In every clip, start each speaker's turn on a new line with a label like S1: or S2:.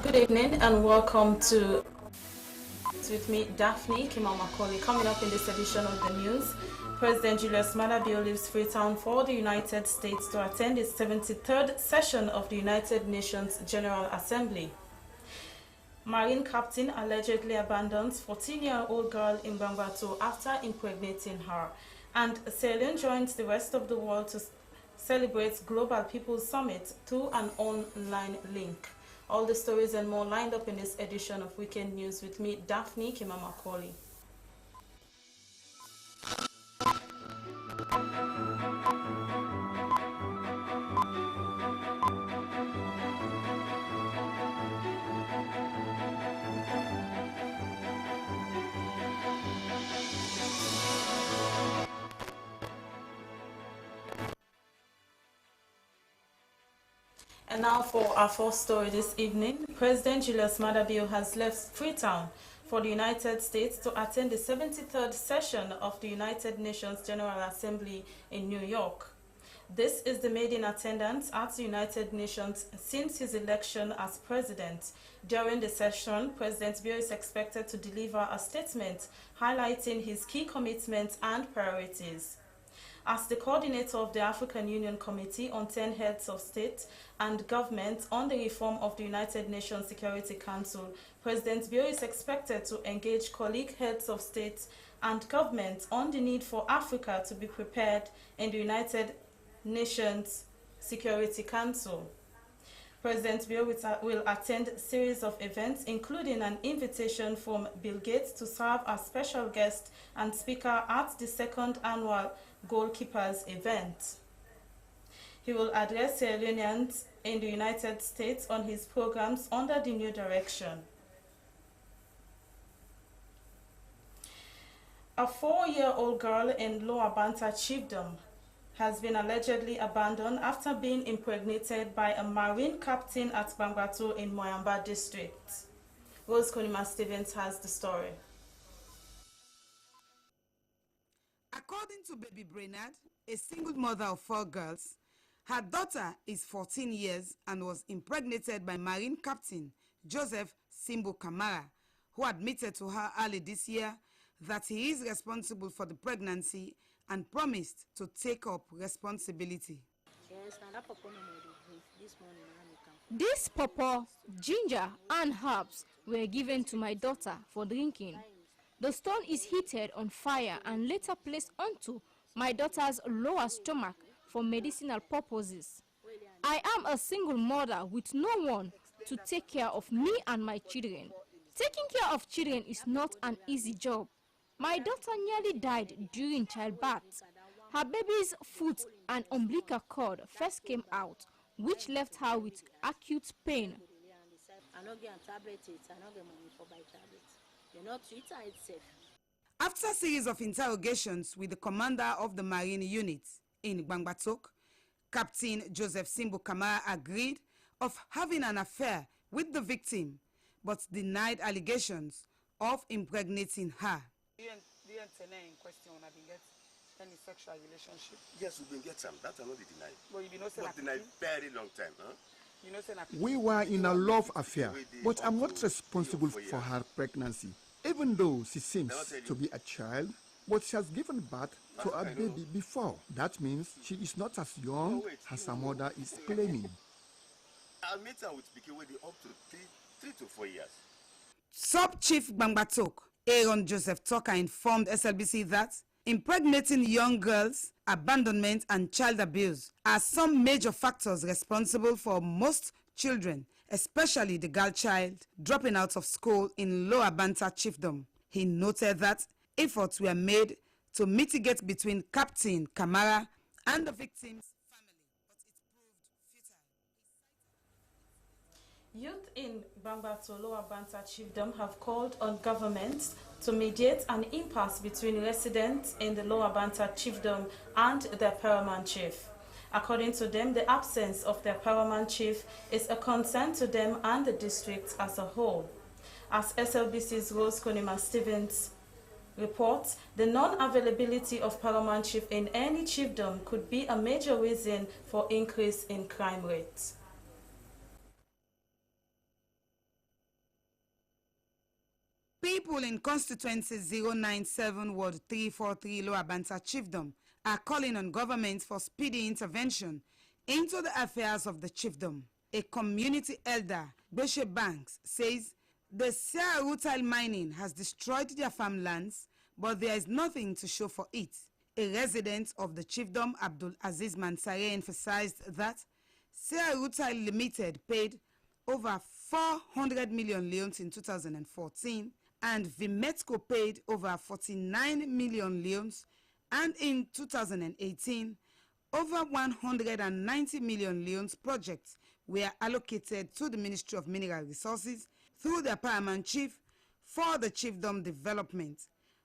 S1: Good evening and welcome to with me, Daphne Kimau-Macaulay. Coming up in this edition of the news, President Julius Maada Bio leaves Freetown for the United States to attend its 73rd session of the United Nations General Assembly. Marine captain allegedly abandons 14-year-old girl in Bambato after impregnating her. And Sierra Leone joins the rest of the world to celebrate Global People's Summit through an online link. All the stories and more lined up in this edition of Weekend News with me, Daphne Kimau-Macaulay. And now for our first story this evening. President Julius Maada Bio has left Freetown for the United States to attend the 73rd session of the United Nations General Assembly in New York. This is the maiden attendance at the United Nations since his election as president. During the session, President Bio is expected to deliver a statement highlighting his key commitments and priorities. As the coordinator of the African Union Committee on 10 Heads of State and Government on the reform of the United Nations Security Council, President Bio is expected to engage colleague heads of state and government on the need for Africa to be prepared in the United Nations Security Council. President Bio will attend a series of events, including an invitation from Bill Gates to serve as special guest and speaker at the second annual Goalkeepers event. He will address Sierra Leoneans in the United States on his programs under the new direction. A 4-year-old girl in Lower Banta Chiefdom has been allegedly abandoned after being impregnated by a marine captain at Bambato in Moyamba district. Rose Konima Stevens has the story.
S2: According to Baby Brainerd, a single mother of 4 girls, her daughter is 14 years and was impregnated by Marine Captain Joseph Simbo Kamara, who admitted to her early this year that he is responsible for the pregnancy and promised to take up responsibility.
S3: This pawpaw, ginger and herbs were given to my daughter for drinking. The stone is heated on fire and later placed onto my daughter's lower stomach for medicinal purposes. I am a single mother with no one to take care of me and my children. Taking care of children is not an easy job. My daughter nearly died during childbirth. Her baby's foot and umbilical cord first came out, which left her with acute pain.
S2: After a series of interrogations with the commander of the Marine Unit in Bambatok, Captain Joseph Simbo Kamara agreed of having an affair with the victim, but denied allegations of impregnating her.
S4: The in question have been getting any sexual relationship?
S5: Yes, we've been getting some. That I not deny.
S4: Well, you know,
S5: but denied very long time, huh?
S4: You know,
S6: we were in a love affair, but I'm not responsible for her pregnancy. Even though she seems to be a child, but she has given birth to a baby before. That means she is not as young as her mother is claiming.
S5: I'll meet her with Biki with up to 3 to 4 years.
S2: Sub-Chief Bambatok, Aaron Joseph Tucker, informed SLBC that impregnating young girls, abandonment and child abuse are some major factors responsible for most children, especially the girl child, dropping out of school in Lower Banta Chiefdom. He noted that efforts were made to mitigate between Captain Kamara and the victim's family, but it proved futile.
S1: Youth in Bambato Lower Banta Chiefdom have called on governments to mediate an impasse between residents in the Lower Banta Chiefdom and their paramount chief. According to them, the absence of their paramount chief is a concern to them and the district as a whole. As SLBC's Rose Konima Stevens reports, the non-availability of paramount chief in any chiefdom could be a major reason for increase in crime rates.
S2: People in constituency 097 Ward 343 Lower Banta Chiefdom are calling on government for speedy intervention into the affairs of the chiefdom. A community elder, Beshe Banks, says the Sierra Rutile mining has destroyed their farmlands, but there is nothing to show for it. A resident of the chiefdom, Abdul Aziz Mansare, emphasized that Sierra Rutile Limited paid over 400 million leones in 2014, and Vimetco paid over 49 million leones, and in 2018, over 190 million leones projects were allocated to the Ministry of Mineral Resources through their paramount chief for the chiefdom development.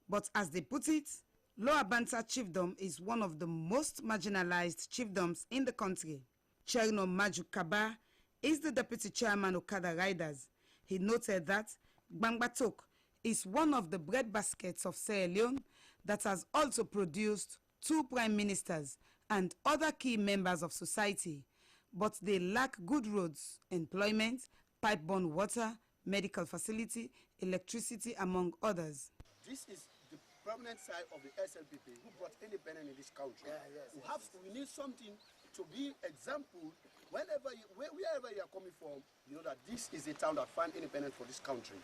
S2: But as they put it, Lower Banta Chiefdom is one of the most marginalized chiefdoms in the country. Cherno Maju Kaba is the deputy chairman of Okada Riders. He noted that Gbangbatok is one of the bread baskets of Sierra Leone that has also produced 2 prime ministers and other key members of society, but they lack good roads, employment, pipe-borne water, medical facility, electricity, among others.
S5: This is the permanent side of the SLPP who brought independence in this country. We need something to be example. Wherever you are coming from, you know that this is the town that found independence for this country.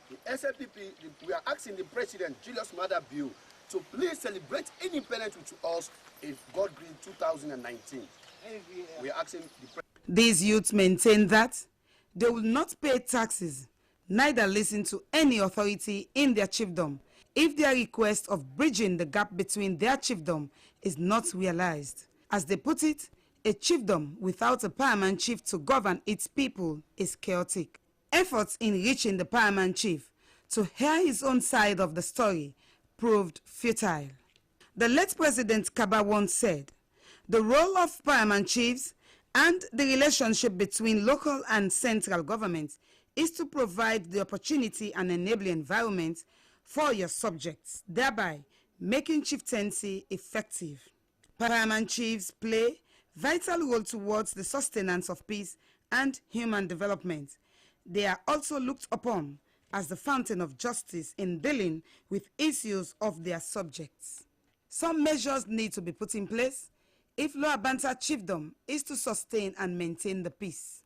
S5: The SLPP, we are asking the president, Julius Maada Bio, to please celebrate independence with us in God green 2019. We are asking the
S2: These youths maintain that they will not pay taxes, neither listen to any authority in their chiefdom if their request of bridging the gap between their chiefdom is not realized. As they put it, a chiefdom without a paramount chief to govern its people is chaotic. Efforts in reaching the paramount chief to hear his own side of the story proved futile. The late President Kaba once said, the role of paramount chiefs and the relationship between local and central governments is to provide the opportunity and enabling environment for your subjects, thereby making chieftaincy effective. Paramount chiefs play vital role towards the sustenance of peace and human development. They are also looked upon as the fountain of justice in dealing with issues of their subjects. Some measures need to be put in place if Lower Banta Chiefdom is to sustain and maintain the peace.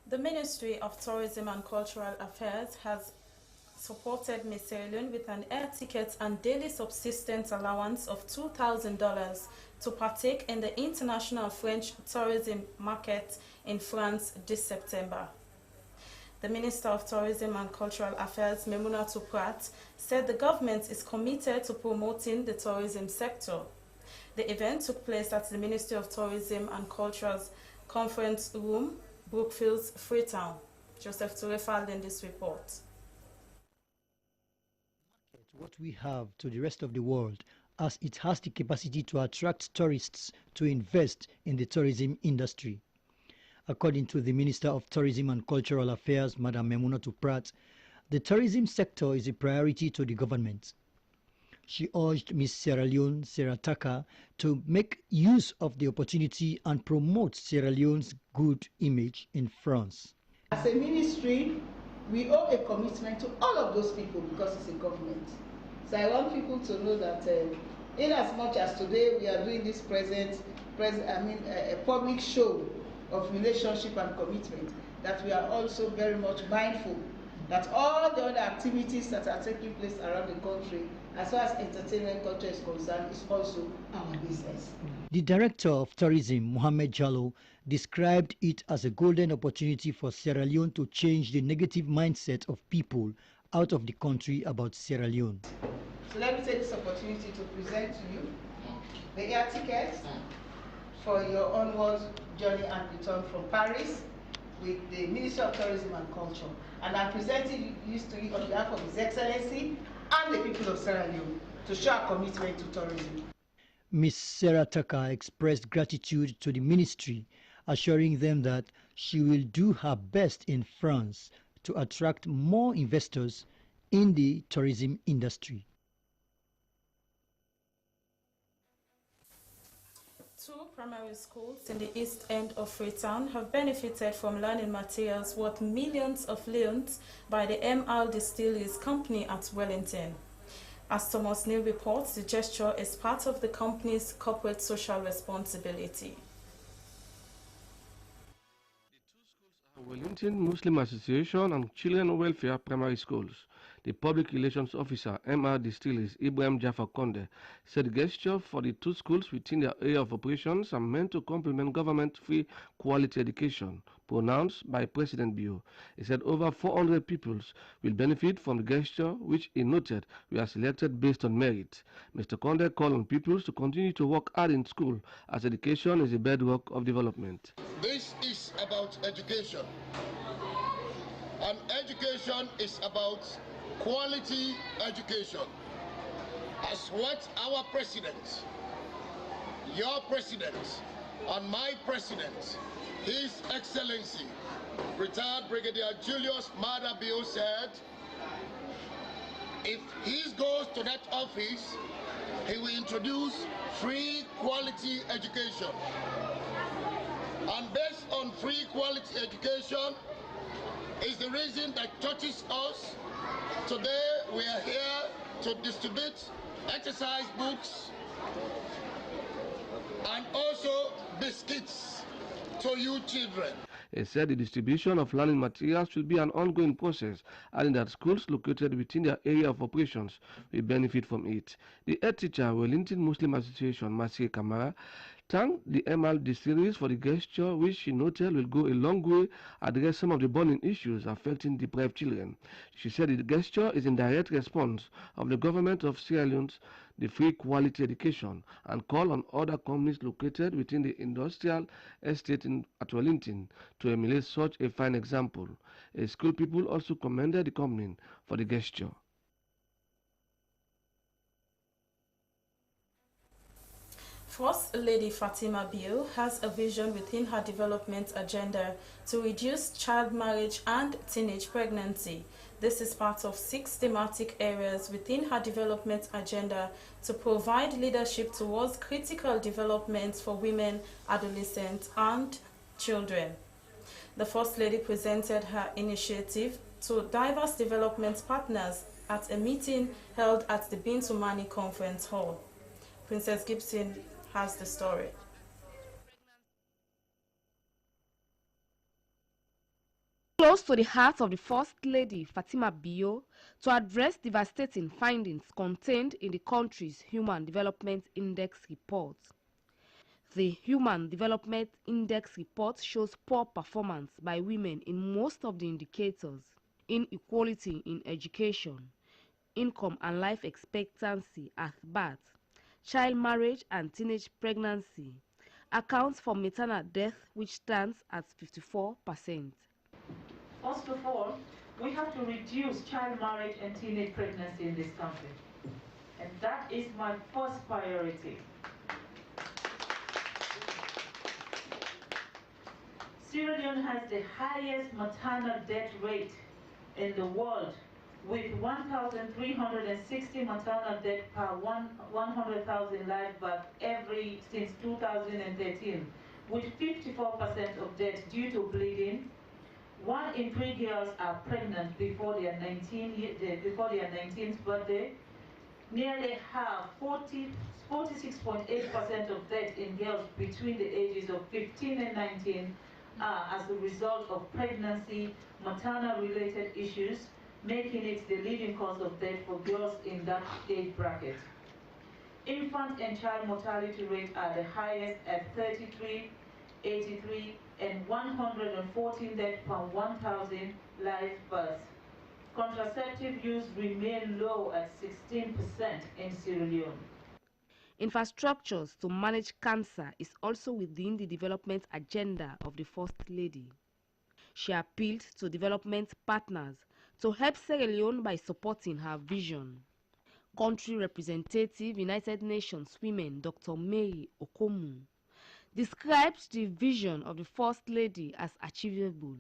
S1: The Ministry of Tourism and Cultural Affairs has supported Ms. Sierra Leone with an air ticket and daily subsistence allowance of $2,000 to partake in the International French Tourism Market in France this September. The Minister of Tourism and Cultural Affairs, Memunatu Pratt, said the government is committed to promoting the tourism sector. The event took place at the Ministry of Tourism and Culture's conference room, Brookfields, Freetown. Joseph Toure filed in this report.
S7: What we have to the rest of the world, as it has the capacity to attract tourists to invest in the tourism industry. According to the Minister of Tourism and Cultural Affairs, Madam Memunatu Pratt, the tourism sector is a priority to the government. She urged Ms. Sierra Leone, Sarah Tucker, to make use of the opportunity and promote Sierra Leone's good image in France.
S8: As a ministry, we owe a commitment to all of those people because it's a government. So I want people to know that in as much as today we are doing this a public show of relationship and commitment, that we are also very much mindful that all the other activities that are taking place around the country, as far as entertainment culture is concerned, is also our business.
S7: The Director of Tourism, Mohamed Jallo, described it as a golden opportunity for Sierra Leone to change the negative mindset of people out of the country about Sierra Leone.
S8: So let me take this opportunity to present to you the air tickets for your onward journey and return from Paris with the Ministry of Tourism and Culture. And I'm presenting this to you on behalf of His Excellency and the people of Sierra Leone to show our commitment to tourism.
S7: Ms. Sarah Tucker expressed gratitude to the ministry, assuring them that she will do her best in France to attract more investors in the tourism industry.
S1: Two primary schools in the east end of Freetown have benefited from learning materials worth millions of leones by the MR Distilleries Company at Wellington. As Thomas Neal reports, the gesture is part of the company's corporate social responsibility.
S9: Wellington Muslim Association and Children Welfare Primary Schools. The Public Relations Officer, MR Distilleries, Ibrahim Jafar Konde, said the gesture for the two schools within their area of operations are meant to complement government-free quality education, pronounced by President Bio. He said over 400 pupils will benefit from the gesture, which he noted were selected based on merit. Mr. Konde called on pupils to continue to work hard in school, as education is the bedrock of development.
S5: This is about education. And education is about quality education. As what our president, your president, and my president, His Excellency, retired Brigadier Julius Maada Bio said, if he goes to that office, he will introduce free quality education. And based on free quality education is the reason that touches us. Today we are here to distribute exercise books and also biscuits to you children.
S9: He said the distribution of learning materials should be an ongoing process, adding that schools located within their area of operations will benefit from it. The head teacher, Wellington Muslim Association, Masih Kamara, thanked the MR Distilleries for the gesture, which she noted will go a long way address some of the burning issues affecting deprived children. She said the gesture is in direct response of the government of Sierra Leone's the free quality education, and call on other companies located within the industrial estate at Wellington to emulate such a fine example. School people also commended the company for the gesture.
S1: First Lady Fatima Bio has a vision within her development agenda to reduce child marriage and teenage pregnancy. This is part of 6 thematic areas within her development agenda to provide leadership towards critical developments for women, adolescents, and children. The First Lady presented her initiative to diverse development partners at a meeting held at the Bintu Mani Conference Hall. Princess Gibson has the story.
S10: Close to the heart of the First Lady Fatima Bio to address devastating findings contained in the country's Human Development Index report. The Human Development Index report shows poor performance by women in most of the indicators: inequality in education, income and life expectancy at birth, child marriage and teenage pregnancy, accounts for maternal death, which stands at 54%.
S11: First of all, we have to reduce child marriage and teenage pregnancy in this country. And that is my first priority. Sierra Leone has the highest maternal death rate in the world, with 1,360 maternal deaths per 100,000 live births since 2013, with 54% of deaths due to bleeding. 1 in 3 girls are pregnant before their 19th birthday. Nearly half, 46.8% of deaths in girls between the ages of 15 and 19 are as a result of pregnancy, maternal-related issues, making it the leading cause of death for girls in that age bracket. Infant and child mortality rates are the highest at 33, 83, and 114 deaths per 1,000 live births. Contraceptive use remain low at 16% in Sierra Leone.
S10: Infrastructures to manage cancer is also within the development agenda of the First Lady. She appealed to development partners to help Sierra Leone by supporting her vision. Country Representative United Nations Women Dr. Mary Okomu described the vision of the First Lady as achievable.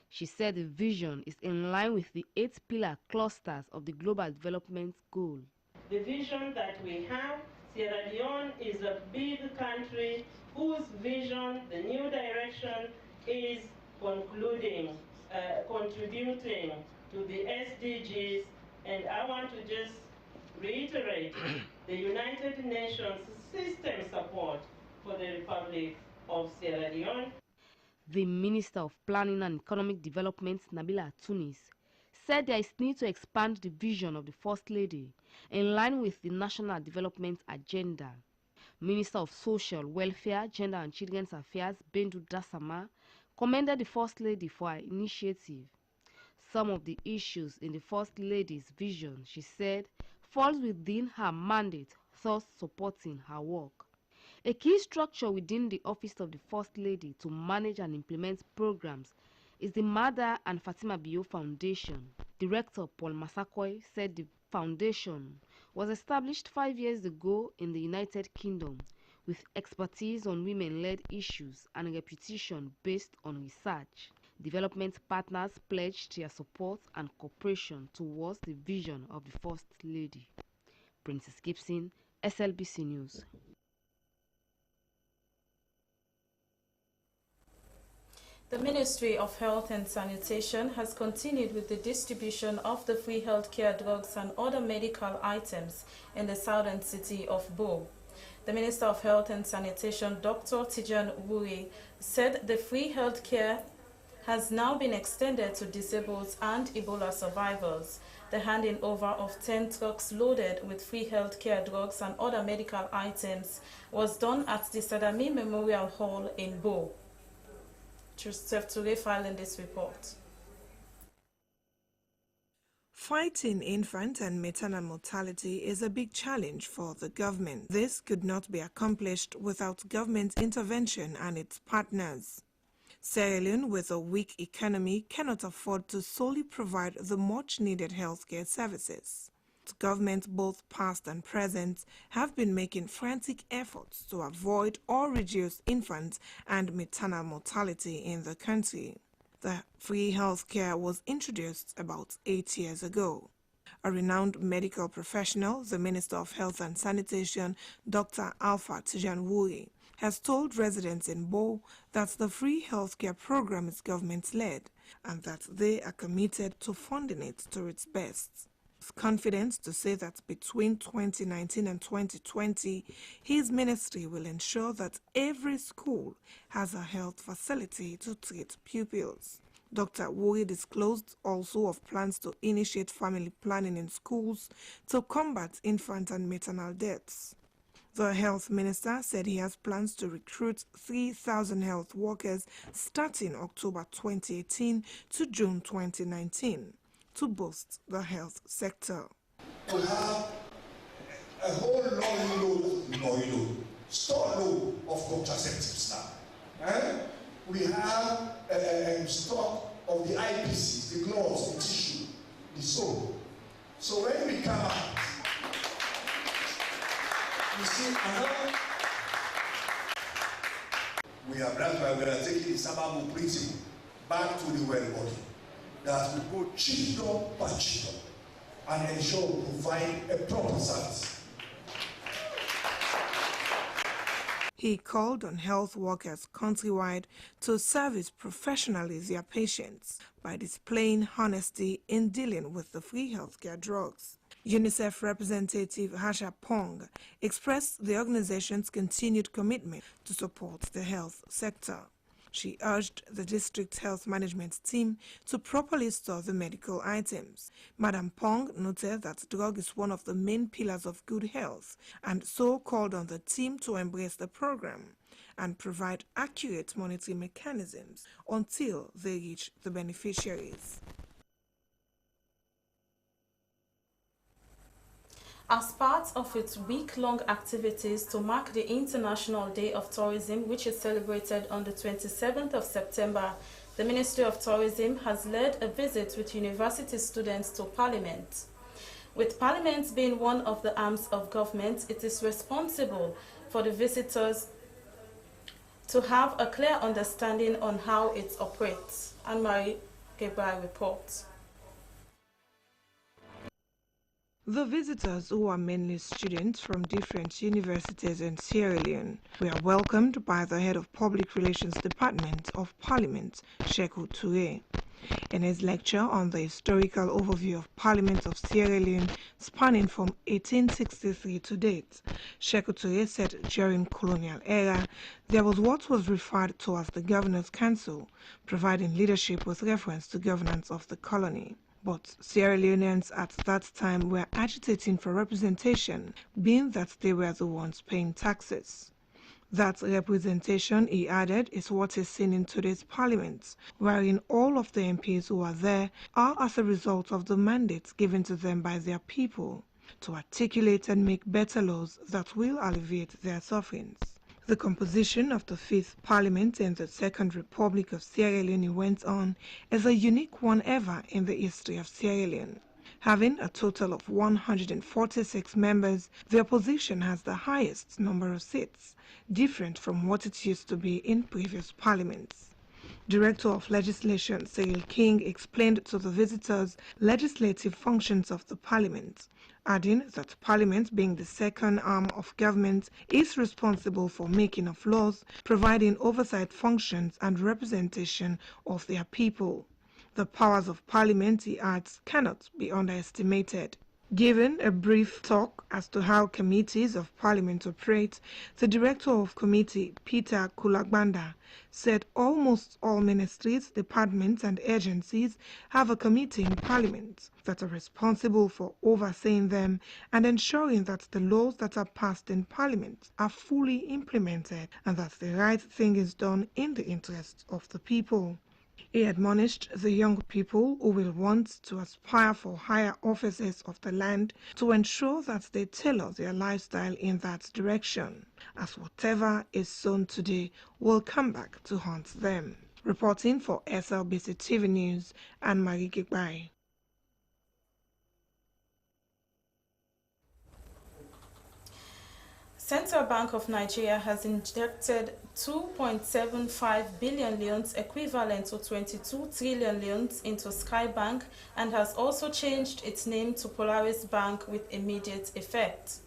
S10: She said the vision is in line with the 8 pillar clusters of the Global Development Goal.
S11: The vision that we have
S12: Sierra Leone is a big country whose vision, the new direction, is contributing to the SDGs, and I want to just reiterate the United Nations system support for the Republic of Sierra Leone.
S10: The Minister of Planning and Economic Development, Nabila Tunis, said there is need to expand the vision of the First Lady in line with the National Development Agenda. Minister of Social Welfare, Gender and Children's Affairs, Bendu Dasama, commended the First Lady for her initiative. Some of the issues in the First Lady's vision, she said, falls within her mandate, thus supporting her work. A key structure within the Office of the First Lady to manage and implement programs is the Mada and Fatima Bio Foundation. Director Paul Massakoy said the foundation was established 5 years ago in the United Kingdom with expertise on women-led issues and reputation based on research. Development partners pledged their support and cooperation towards the vision of the First Lady. Princess Gibson, SLBC News.
S1: The Ministry of Health and Sanitation has continued with the distribution of the free healthcare drugs and other medical items in the southern city of Bo. The Minister of Health and Sanitation, Dr. Tijan Wuri, said the free healthcare has now been extended to disabled and Ebola survivors. The handing over of 10 trucks loaded with free healthcare drugs and other medical items was done at the Sadami Memorial Hall in Bo. Joseph Toure filing this report.
S13: Fighting infant and maternal mortality is a big challenge for the government. This could not be accomplished without government intervention and its partners. Sierra Leone, with a weak economy, cannot afford to solely provide the much-needed healthcare services. Governments, both past and present, have been making frantic efforts to avoid or reduce infant and maternal mortality in the country. The free healthcare was introduced about 8 years ago. A renowned medical professional, the Minister of Health and Sanitation, Dr. Alpha Tijanwuri, has told residents in Bo that the free healthcare program is government-led and that they are committed to funding it to its best. With confidence to say that between 2019 and 2020, his ministry will ensure that every school has a health facility to treat pupils. Dr. Wuri disclosed also of plans to initiate family planning in schools to combat infant and maternal deaths. The health minister said he has plans to recruit 3,000 health workers starting October 2018 to June 2019 to boost the health sector.
S14: We have a whole store load of contraceptives now. We have stock of the IPCs, the gloves, the tissue, the soap. So when we come out, you see, that's why we are taking the Sababu principle back to the well body, that we go children by children and ensure we provide a proper service.
S13: He called on health workers countrywide to service professionally their patients by displaying honesty in dealing with the free healthcare drugs. UNICEF representative Hasha Pong expressed the organization's continued commitment to support the health sector. She urged the district health management team to properly store the medical items. Madam Pong noted that drug is one of the main pillars of good health and so called on the team to embrace the program and provide accurate monitoring mechanisms until they reach the beneficiaries.
S1: As part of its week-long activities to mark the International Day of Tourism, which is celebrated on the 27th of September, the Ministry of Tourism has led a visit with university students to Parliament. With Parliament being one of the arms of government, it is responsible for the visitors to have a clear understanding on how it operates. Anne-Marie Gebrai reports.
S13: The visitors, who are mainly students from different universities in Sierra Leone, were welcomed by the head of Public Relations Department of Parliament, Sekou Touré. In his lecture on the historical overview of Parliament of Sierra Leone spanning from 1863 to date, Sekou Touré said during colonial era there was what was referred to as the Governor's Council, providing leadership with reference to governance of the colony. But Sierra Leoneans at that time were agitating for representation, being that they were the ones paying taxes. That representation, he added, is what is seen in today's parliament, wherein all of the MPs who are there are as a result of the mandates given to them by their people to articulate and make better laws that will alleviate their sufferings. The composition of the 5th Parliament in the Second Republic of Sierra Leone went on is a unique one ever in the history of Sierra Leone. Having a total of 146 members, the opposition has the highest number of seats, different from what it used to be in previous parliaments. Director of Legislation Cyril King explained to the visitors legislative functions of the parliament, adding that Parliament, being the second arm of government, is responsible for making of laws, providing oversight functions and representation of their people. The powers of Parliament, he adds, cannot be underestimated. Given a brief talk as to how committees of Parliament operate, the Director of Committee, Peter Kulagbanda, said almost all ministries, departments and agencies have a committee in Parliament that are responsible for overseeing them and ensuring that the laws that are passed in Parliament are fully implemented and that the right thing is done in the interest of the people. He admonished the young people who will want to aspire for higher offices of the land to ensure that they tailor their lifestyle in that direction, as whatever is sown today will come back to haunt them. Reporting for SLBC TV News, Anne-Marie Gigbai.
S1: Central Bank of Nigeria has injected 2.75 billion loans, equivalent to 22 trillion loans, into Skybank and has also changed its name to Polaris Bank with immediate effect.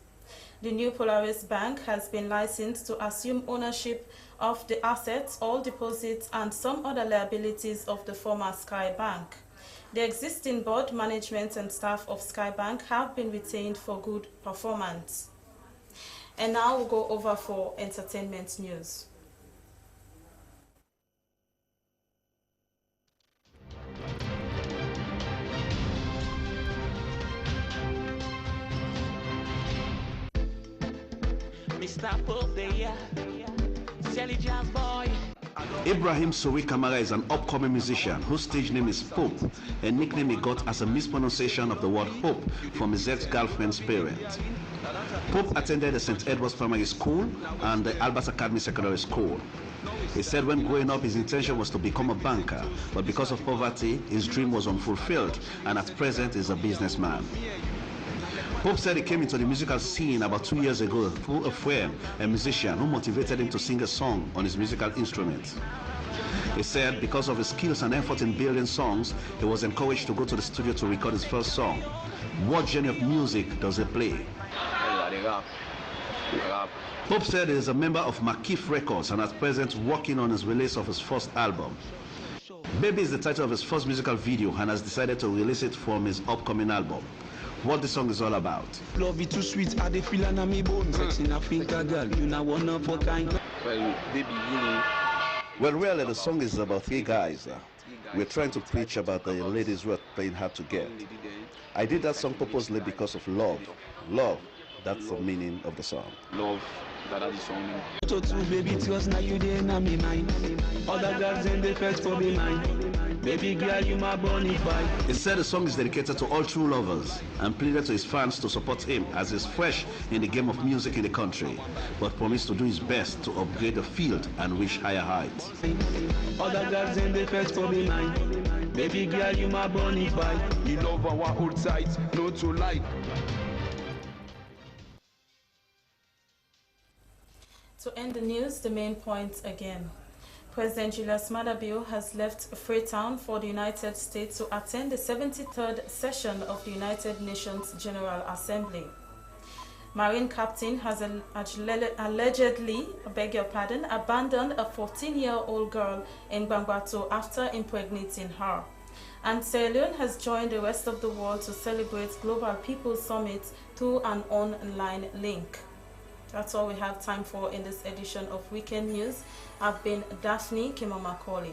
S1: The new Polaris Bank has been licensed to assume ownership of the assets, all deposits, and some other liabilities of the former Skybank. The existing board, management, and staff of Skybank have been retained for good performance. And now we'll go over for entertainment news.
S15: Mr. Popeye, Shelly Jazz Boy.
S16: Ibrahim Sowe Kamara is an upcoming musician whose stage name is Pope, a nickname he got as a mispronunciation of the word hope from his ex-girlfriend's parent. Pope attended the St. Edward's Primary School and the Albert Academy Secondary School. He said when growing up his intention was to become a banker, but because of poverty his dream was unfulfilled, and at present is a businessman. Pope said he came into the musical scene about 2 years ago through a friend, a musician, who motivated him to sing a song on his musical instrument. He said because of his skills and effort in building songs, he was encouraged to go to the studio to record his first song. What genre of music does he play? Pope said he is a member of Makif Records and at present working on his release of his first album. Baby is the title of his first musical video and has decided to release it from his upcoming album. What the song is all about.
S15: Love it too sweet, I dey feel on me bones. Sex in Africa, girl, you know one of a kind. Well, baby, you know.
S16: Well, really, the song is about three guys. We're trying to preach about the ladies who are playing hard to get. I did that song purposely because of love. Love, that's the meaning of the song.
S15: Love, that's the song. So too, baby, because now you there in my mind. Other girls in the first for me mind. Baby girl, you my bonafide.
S16: He said the song is dedicated to all true lovers and pleaded to his fans to support him as he's fresh in the game of music in the country, but promised to do his best to upgrade the field and reach higher heights.
S15: Other girls in the first for me mind. Baby girl, you my bonafide. You love our old sides, no to lie.
S1: To end the news, the main points again. President Julius Maada Bio has left Freetown for the United States to attend the 73rd session of the United Nations General Assembly. Marine captain has allegedly, abandoned a 14-year-old girl in Bangbato after impregnating her. And Sierra Leone has joined the rest of the world to celebrate Global People's Summit through an online link. That's all we have time for in this edition of Weekend News. I've been Daphne Kimamacaulay.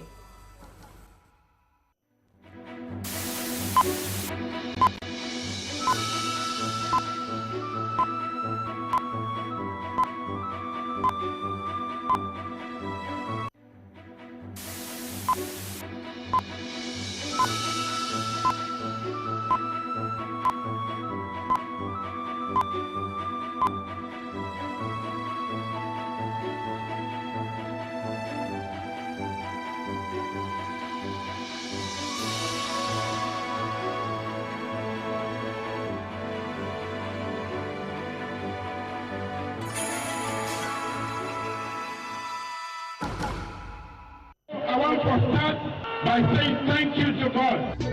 S17: I want to start by saying thank you to God.